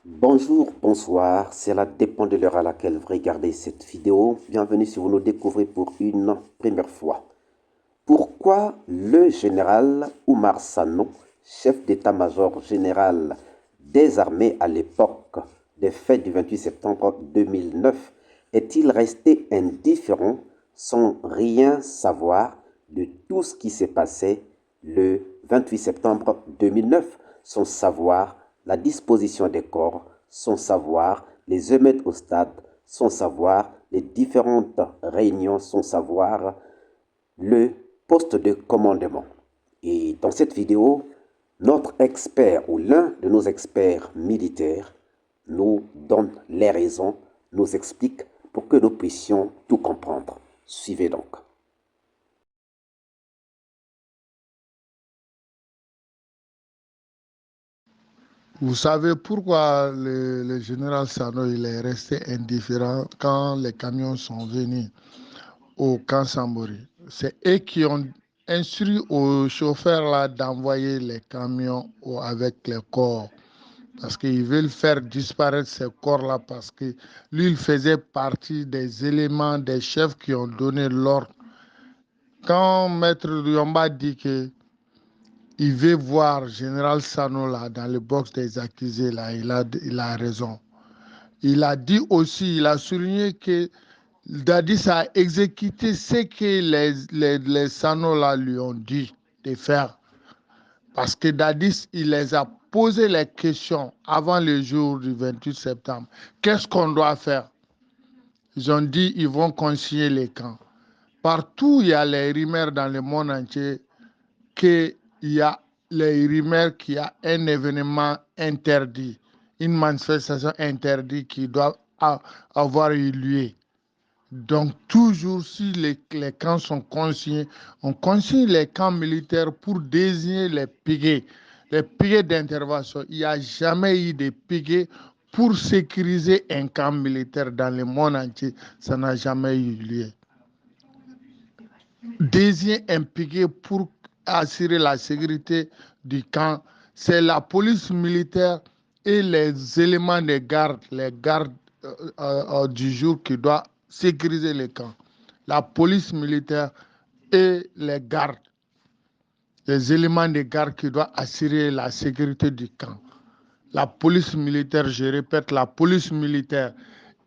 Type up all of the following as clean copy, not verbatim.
Bonjour, bonsoir, cela dépend de l'heure à laquelle vous regardez cette vidéo. Bienvenue si vous nous découvrez pour une première fois. Pourquoi le général Oumar Sano, chef d'état-major général des armées à l'époque des faits du 28 septembre 2009, est-il resté indifférent sans rien savoir de tout ce qui s'est passé le 28 septembre 2009, sans savoir la disposition des corps, sans savoir les émeutes au stade, sans savoir les différentes réunions, sans savoir le poste de commandement. Et dans cette vidéo, notre expert ou l'un de nos experts militaires nous donne les raisons, nous explique pour que nous puissions tout comprendre. Suivez donc. Vous savez pourquoi le général Sano il est resté indifférent quand les camions sont venus au camp Sambori? C'est eux qui ont instruit aux chauffeurs là d'envoyer les camions avec les corps. Parce qu'ils veulent faire disparaître ces corps-là parce que lui, il faisait partie des éléments, des chefs qui ont donné l'ordre. Quand Maître Yomba dit que il veut voir Général Sano là, dans le box des accusés, là, il a raison. Il a dit aussi, il a souligné que Dadis a exécuté ce que les Sano là lui ont dit de faire. Parce que Dadis, il les a posé les questions avant le jour du 28 septembre. Qu'est-ce qu'on doit faire? Ils ont dit ils vont consigner les camps. Partout, il y a les rumeurs dans le monde entier qu'il y a les rumeurs qu'il y a un événement interdit, une manifestation interdite qui doit avoir eu lieu. Donc, toujours si les camps sont consignés, on consigne les camps militaires pour désigner les piguets d'intervention. Il n'y a jamais eu de piguets pour sécuriser un camp militaire dans le monde entier. Ça n'a jamais eu lieu. Désigner un piguet pour assurer la sécurité du camp, c'est la police militaire et les éléments de garde, les gardes du jour qui doivent sécuriser les camps. La police militaire et les gardes, les éléments de garde qui doivent assurer la sécurité du camp. La police militaire, je répète, la police militaire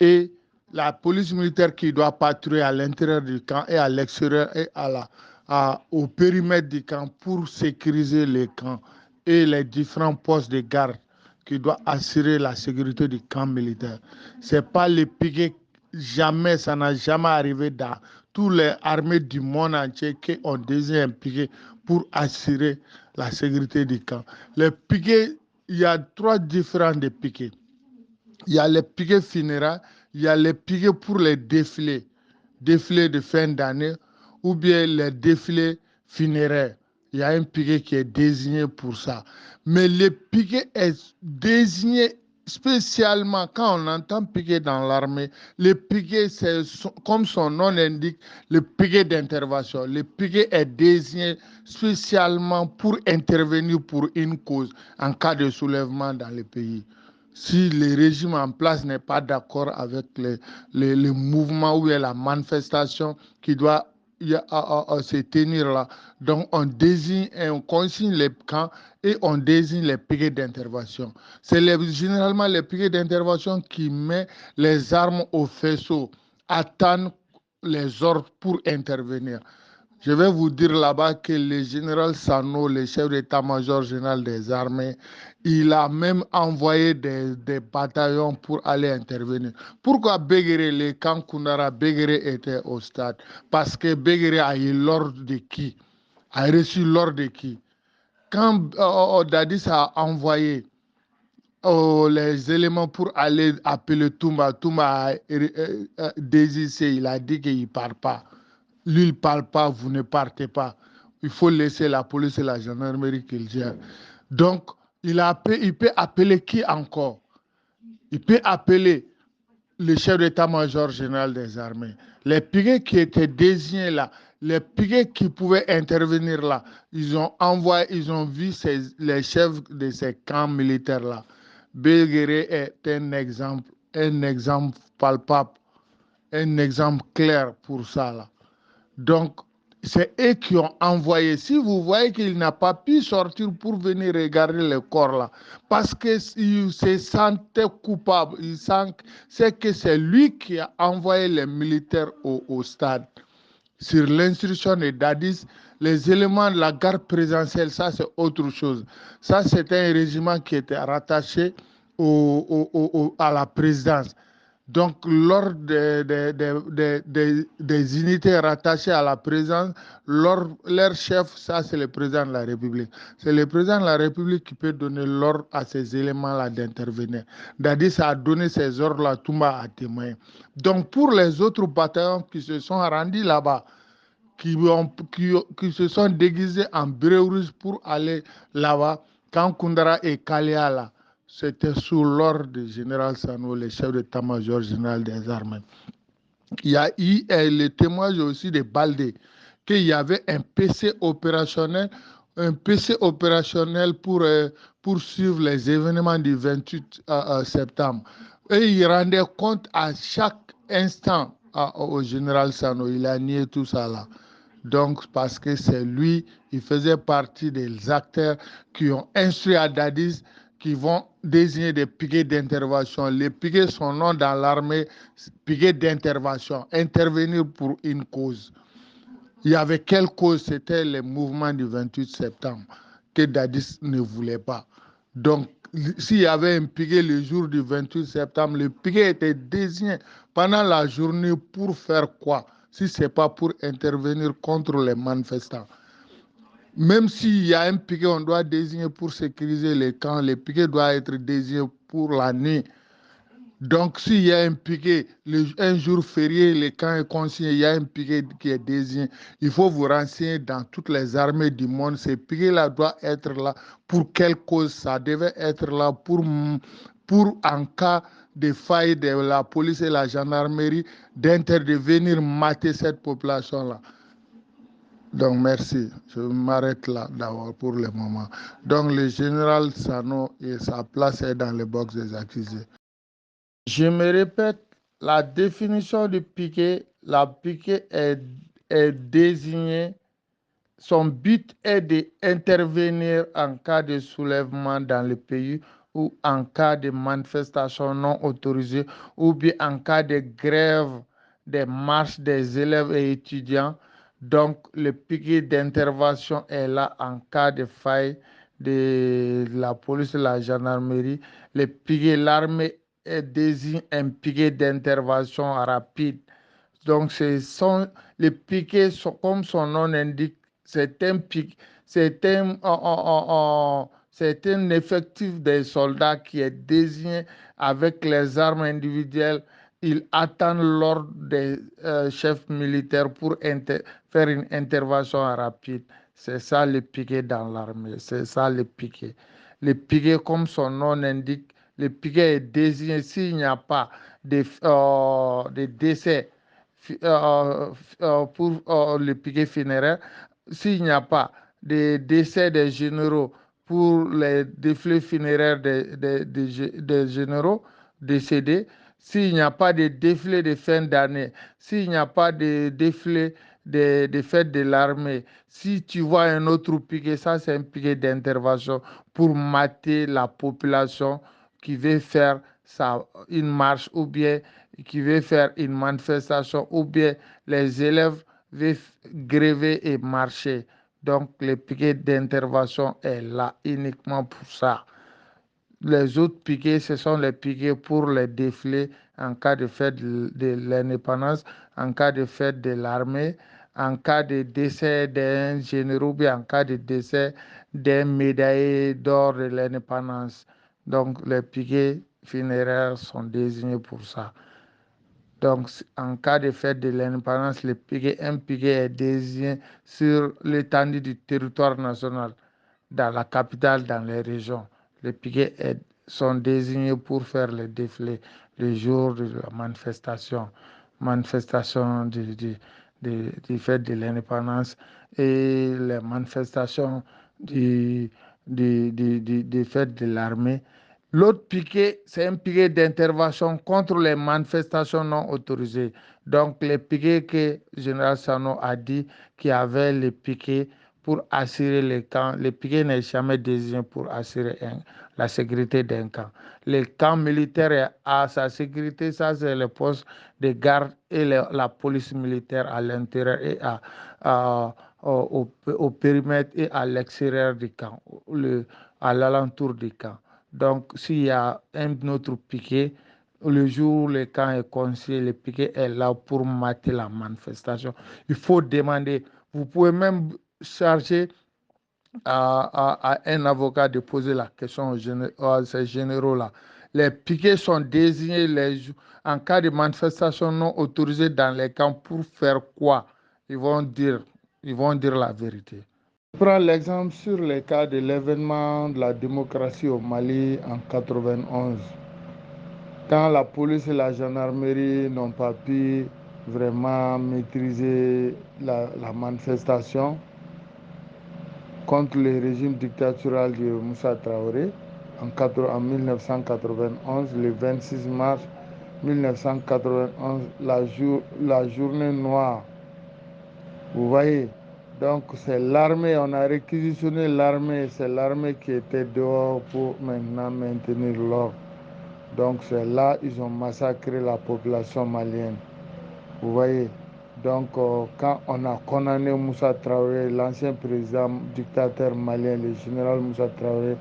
et la police militaire qui doit patrouiller à l'intérieur du camp et à l'extérieur et au périmètre du camp pour sécuriser les camps et les différents postes de garde qui doivent assurer la sécurité du camp militaire. Ce n'est pas les piquets, jamais, ça n'a jamais arrivé dans toutes les armées du monde entier qui ont désigné un piquet pour assurer la sécurité du camp. Les piquets, il y a trois différents de piquets. Il y a les piquets funéraires, il y a les piquets pour les défilés de fin d'année ou bien les défilés funéraires. Il y a un piquet qui est désigné pour ça. Mais le piquet est désigné spécialement quand on entend piquet dans l'armée. Le piquet, c'est comme son nom l'indique, le piquet d'intervention. Le piquet est désigné spécialement pour intervenir pour une cause en cas de soulèvement dans le pays. Si le régime en place n'est pas d'accord avec les mouvements ou la manifestation qui doit se tenir là, donc on désigne et on consigne les camps et on désigne les piquets d'intervention. C'est généralement les piquets d'intervention qui mettent les armes au faisceau, attendent les ordres pour intervenir. Je vais vous dire là-bas que le général Sano, le chef d'état-major général des armées, il a même envoyé des bataillons pour aller intervenir. Pourquoi Béguéré, le camp Koundara, Béguéré était au stade? Parce que Béguéré a eu l'ordre de qui? A reçu l'ordre de qui? Quand Dadis a envoyé les éléments pour aller appeler Toumba, Toumba a désisté, il a dit qu'il ne part pas. Lui, il ne parle pas, vous ne partez pas. Il faut laisser la police et la gendarmerie qu'ils gèrent. Donc, il peut appeler qui encore? Il peut appeler le chef d'état-major général des armées. Les piquets qui étaient désignés là, les piquets qui pouvaient intervenir là, ils ont vu les chefs de ces camps militaires là. Belguéré est un exemple palpable, un exemple clair pour ça là. Donc, c'est eux qui ont envoyé. Si vous voyez qu'il n'a pas pu sortir pour venir regarder le corps là, parce qu'il se sentait coupable, il sait que c'est lui qui a envoyé les militaires au stade. Sur l'instruction de Dadis, les éléments de la garde présidentielle, ça c'est autre chose. Ça c'est un régiment qui était rattaché à la présidence. Donc, lors des unités rattachées à la présidence, leur chef, ça c'est le président de la République. C'est le président de la République qui peut donner l'ordre à ces éléments-là d'intervenir. Dadis a donné ces ordres-là, Toumba a témoigné. Donc, pour les autres bataillons qui se sont rendus là-bas, qui se sont déguisés en Bréoris pour aller là-bas, quand Koundara et Kalia là, c'était sous l'ordre du général Sano, le chef d'état-major général des armées. Il y a eu le témoignage aussi de Baldé, qu'il y avait un PC opérationnel pour suivre les événements du 28 septembre. Et il rendait compte à chaque instant au général Sano. Il a nié tout ça là. Donc, parce que c'est lui, il faisait partie des acteurs qui ont instruit à Dadis qui vont désigner des piquets d'intervention. Les piquets sont nom dans l'armée, piquets d'intervention, intervenir pour une cause. Il y avait quelle cause? C'était le mouvement du 28 septembre que Dadis ne voulait pas. Donc, s'il y avait un piquet le jour du 28 septembre, le piquet était désigné pendant la journée pour faire quoi? Si ce n'est pas pour intervenir contre les manifestants. Même s'il y a un piquet, on doit désigner pour sécuriser les camps. Le piquet doit être désigné pour la nuit. Donc, s'il y a un piquet, un jour férié, le camp est consigné, il y a un piquet qui est désigné. Il faut vous renseigner dans toutes les armées du monde. Ce piquet-là doit être là. Pour quelle cause? Ça devait être là pour en cas de faille de la police et la gendarmerie, d'intervenir, mater cette population-là. Donc, merci. Je m'arrête là d'abord pour le moment. Donc, le général Sano et sa place est dans le box des accusés. Je me répète, la définition du piquet, la piquet est désignée, son but est d'intervenir en cas de soulèvement dans le pays ou en cas de manifestation non autorisée ou bien en cas de grève des marches des élèves et étudiants. Donc, le piquet d'intervention est là en cas de faille de la police et la gendarmerie. Le piquet, l'armée désigne un piquet d'intervention rapide. Donc, les piquets, comme son nom l'indique, c'est un piquet, c'est un effectif des soldats qui est désigné avec les armes individuelles. Ils attendent l'ordre des chefs militaires pour faire une intervention rapide. C'est ça le piquet dans l'armée, c'est ça le piquet. Le piquet, comme son nom l'indique, le piquet est désigné s'il n'y a pas de décès pour le piquet funéraire, s'il n'y a pas de décès des généraux pour les défilés funéraires des généraux décédés, s'il n'y a pas de défilé de fin d'année, s'il n'y a pas de défilé de fêtes de l'armée, si tu vois un autre piquet, ça c'est un piquet d'intervention pour mater la population qui veut faire une marche ou bien qui veut faire une manifestation ou bien les élèves veulent gréver et marcher. Donc, le piquet d'intervention est là uniquement pour ça. Les autres piquets, ce sont les piquets pour les défilés en cas de fête de l'indépendance, en cas de fête de l'armée, en cas de décès d'un général, bien en cas de décès d'un médaillé d'or de l'indépendance. Donc, les piquets funéraires sont désignés pour ça. Donc, en cas de fête de l'indépendance, un piquet est désigné sur l'étendue du territoire national, dans la capitale, dans les régions. Les piquets sont désignés pour faire les défilés le jour de la manifestation du fête de l'indépendance et les manifestations du fête de l'armée L'autre piquet, c'est un piquet d'intervention contre les manifestations non autorisées. Donc, les piquets que le général Sano a dit qu'il y avait les piquets pour assurer les camps. Les piquets n'est jamais désigné pour assurer la sécurité d'un camp. Les camps militaires à sa sécurité, ça c'est le poste de garde et la police militaire à l'intérieur et au périmètre et à l'extérieur du camp, à l'alentour du camp. Donc, s'il y a un autre piquet, le jour où le camp est conçu, le piquet est là pour mater la manifestation. Il faut demander, vous pouvez même charger à un avocat de poser la question à ces généraux-là. Les piquets sont désignés en cas de manifestation non autorisée dans les camps pour faire quoi? Ils vont dire, ils vont dire la vérité. Je prends l'exemple sur le cas de l'événement de la démocratie au Mali en 91. Quand la police et la gendarmerie n'ont pas pu vraiment maîtriser la manifestation contre le régime dictatorial de Moussa Traoré en 1991, le 26 mars 1991, la journée noire. Vous voyez, donc c'est l'armée, on a réquisitionné l'armée, c'est l'armée qui était dehors pour maintenant maintenir l'ordre. Donc c'est là ils ont massacré la population malienne. Vous voyez, donc quand on a condamné Moussa Traoré, l'ancien président dictateur malien, le général Moussa Traoré,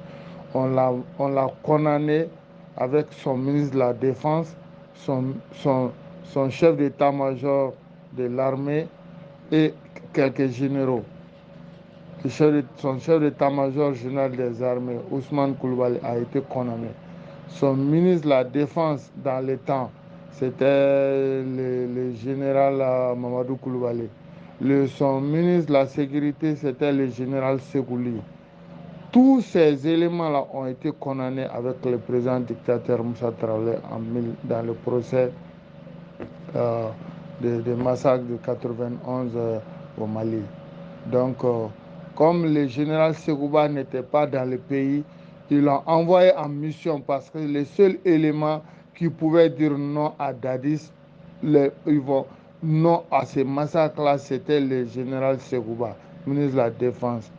on l'a condamné avec son ministre de la Défense, son chef d'état-major de l'armée et quelques généraux. Son chef d'état-major général des armées, Ousmane Coulibaly, a été condamné. Son ministre de la Défense dans le temps, c'était le général Mamadou Coulibaly. Son ministre de la Sécurité, c'était le général Ségouli. Tous ces éléments-là ont été condamnés avec le président dictateur Moussa Traoré dans le procès des massacres de 91 au Mali. Donc, comme le général Segouba n'était pas dans le pays, ils l'ont envoyé en mission parce que le seul élément qui pouvait dire non à Dadis, non à ces massacres-là, c'était le général Segouba, ministre de la Défense.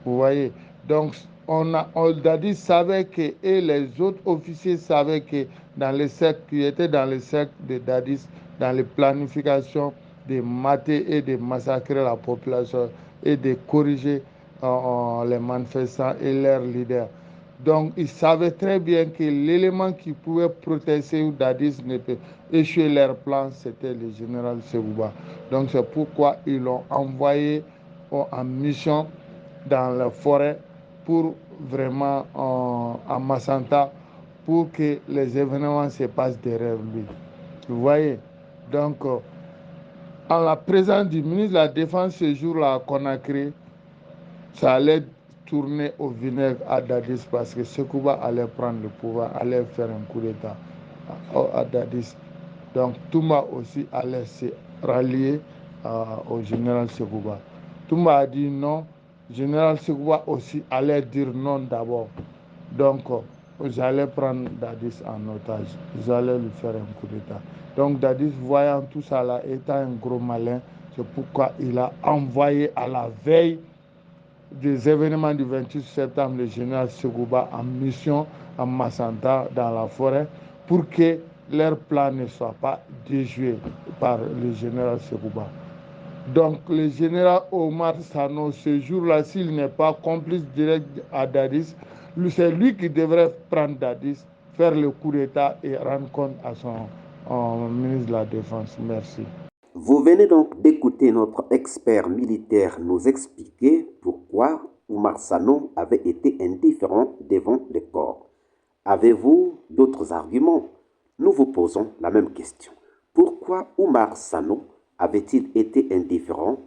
Vous voyez, donc Dadis savait que, et les autres officiers savaient que dans les cercles, qui étaient dans les cercles de Dadis, dans les planifications de mater et de massacrer la population et de corriger les manifestants et leurs leaders. Donc, ils savaient très bien que l'élément qui pouvait protéger Dadis ne peut échouer leur plan, c'était le général Segouba. Donc, c'est pourquoi ils l'ont envoyé en mission dans la forêt pour vraiment à Massanta pour que les événements se passent derrière lui. Vous voyez, donc en la présence du ministre de la Défense ce jour-là à Conakry, ça allait tourner au vinaigre à Dadis parce que Sekouba allait prendre le pouvoir, allait faire un coup d'État à Dadis. Donc Toumba aussi allait se rallier au général Sekouba. Toumba a dit non, le général Sekouba aussi allait dire non d'abord. Donc j'allais prendre Dadis en otage, j'allais lui faire un coup d'État. Donc Dadis, voyant tout ça là, étant un gros malin, c'est pourquoi il a envoyé à la veille des événements du 28 septembre le général Segouba en mission à Massanta dans la forêt pour que leur plan ne soit pas déjoué par le général Segouba. Donc le général Omar Sano, ce jour-là, s'il n'est pas complice direct à Dadis, c'est lui qui devrait prendre Dadis, faire le coup d'État et rendre compte à son ministre de la Défense. Merci. Vous venez donc d'écouter notre expert militaire nous expliquer pourquoi Oumar Sano avait été indifférent devant les corps. Avez-vous d'autres arguments? Nous vous posons la même question. Pourquoi Oumar Sano avait-il été indifférent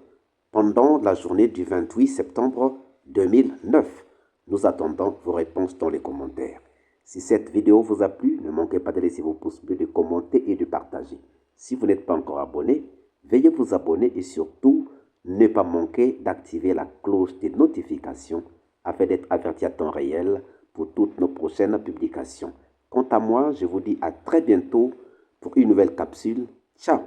pendant la journée du 28 septembre 2009? Nous attendons vos réponses dans les commentaires. Si cette vidéo vous a plu, ne manquez pas de laisser vos pouces bleus, de commenter et de partager. Si vous n'êtes pas encore abonné, veuillez vous abonner et surtout ne pas manquer d'activer la cloche des notifications afin d'être averti à temps réel pour toutes nos prochaines publications. Quant à moi, je vous dis à très bientôt pour une nouvelle capsule. Ciao!